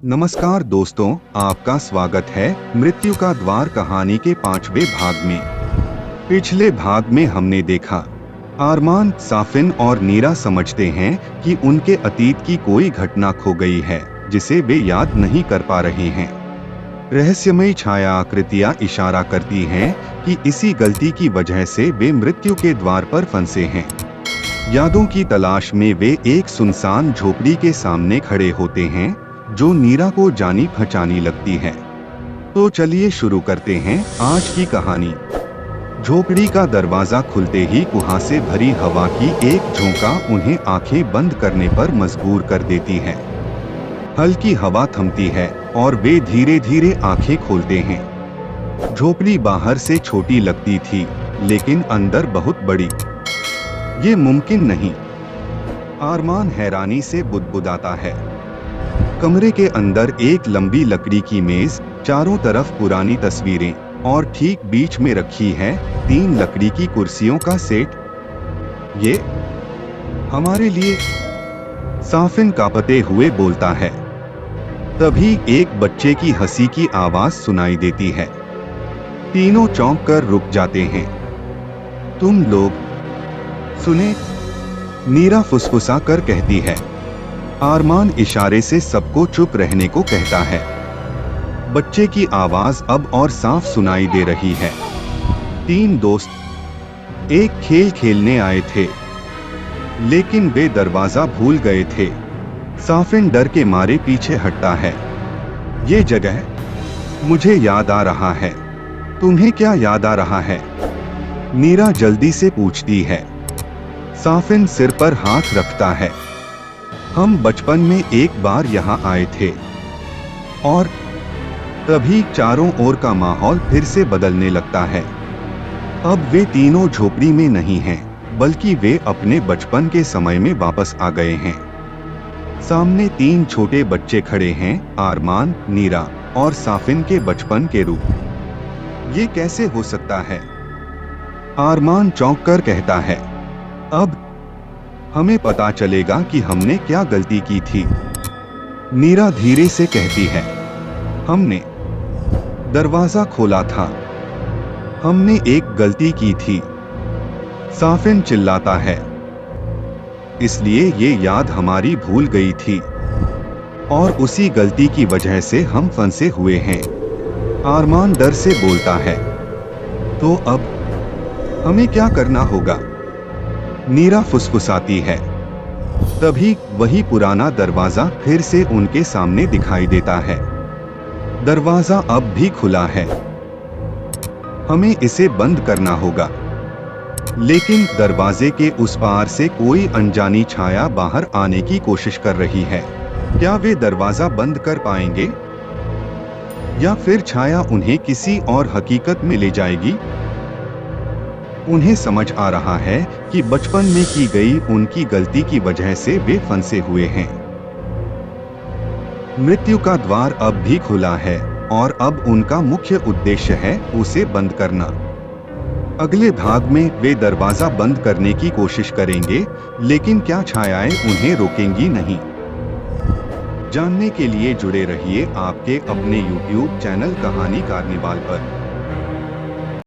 नमस्कार दोस्तों, आपका स्वागत है मृत्यु का द्वार कहानी के 5वें भाग में। पिछले भाग में हमने देखा आरमान, साफिन और नीरा समझते हैं कि उनके अतीत की कोई घटना खो गई है जिसे वे याद नहीं कर पा रहे हैं। रहस्यमयी छाया आकृतियां इशारा करती हैं कि इसी गलती की वजह से वे मृत्यु के द्वार पर फंसे हैं। यादों की तलाश में वे एक सुनसान झोपड़ी के सामने खड़े होते हैं जो नीरा को जानी पहचानी लगती है। तो चलिए शुरू करते हैं आज की कहानी। झोपड़ी का दरवाजा खुलते ही कुहासे भरी हवा की एक झोंका उन्हें आंखें बंद करने पर मजबूर कर देती है। हल्की हवा थमती है और वे धीरे धीरे आंखें खोलते हैं। झोपड़ी बाहर से छोटी लगती थी लेकिन अंदर बहुत बड़ी। ये मुमकिन नहीं, आरमान हैरानी से बुदबुदाता है। कमरे के अंदर एक लंबी लकड़ी की मेज, चारों तरफ पुरानी तस्वीरें और ठीक बीच में रखी है 3 लकड़ी की कुर्सियों का सेट। ये हमारे लिए, साफिन कांपते हुए बोलता है। तभी एक बच्चे की हंसी की आवाज सुनाई देती है। तीनों चौंक कर रुक जाते हैं। तुम लोग सुने? नीरा फुसफुसा कर कहती है। आरमान इशारे से सबको चुप रहने को कहता है। बच्चे की आवाज अब और साफ सुनाई दे रही है। 3 दोस्त एक खेल खेलने आए थे लेकिन वे दरवाजा भूल गए थे। साफिन डर के मारे पीछे हटता है। ये जगह मुझे याद आ रहा है। तुम्हें क्या याद आ रहा है? नीरा जल्दी से पूछती है। साफिन सिर पर हाथ रखता है। हम बचपन में एक बार यहाँ आए थे। और तभी चारों ओर का माहौल फिर से बदलने लगता है। अब वे तीनों झोपड़ी में नहीं हैं, बल्कि वे अपने बचपन के समय में वापस आ गए हैं। सामने 3 छोटे बच्चे खड़े हैं, आरमान, नीरा और साफिन के बचपन के रूप। ये कैसे हो सकता है? आरमान चौंक कर कहता है। अब हमें पता चलेगा कि हमने क्या गलती की थी। नीरा धीरे से कहती है। हमने दरवाजा खोला था। हमने एक गलती की थी। साफिन चिल्लाता है। इसलिए ये याद हमारी भूल गई थी और उसी गलती की वजह से हम फंसे हुए हैं। आरमान डर से बोलता है। तो अब हमें क्या करना होगा? नीरा फुसफुसाती है। तभी वही पुराना दरवाजा फिर से उनके सामने दिखाई देता है। दरवाजा अब भी खुला है। हमें इसे बंद करना होगा। लेकिन दरवाजे के उस पार से कोई अनजानी छाया बाहर आने की कोशिश कर रही है। क्या वे दरवाजा बंद कर पाएंगे? या फिर छाया उन्हें किसी और हकीकत में ले जाएगी? उन्हें समझ आ रहा है कि बचपन में की गई उनकी गलती की वजह से वे फंसे हुए हैं। मृत्यु का द्वार अब भी खुला है और अब उनका मुख्य उद्देश्य है उसे बंद करना। अगले भाग में वे दरवाजा बंद करने की कोशिश करेंगे, लेकिन क्या छायाएं उन्हें रोकेंगी नहीं? जानने के लिए जुड़े रहिए आपके अपने YouTube चैनल कहानी कार्निवाल पर।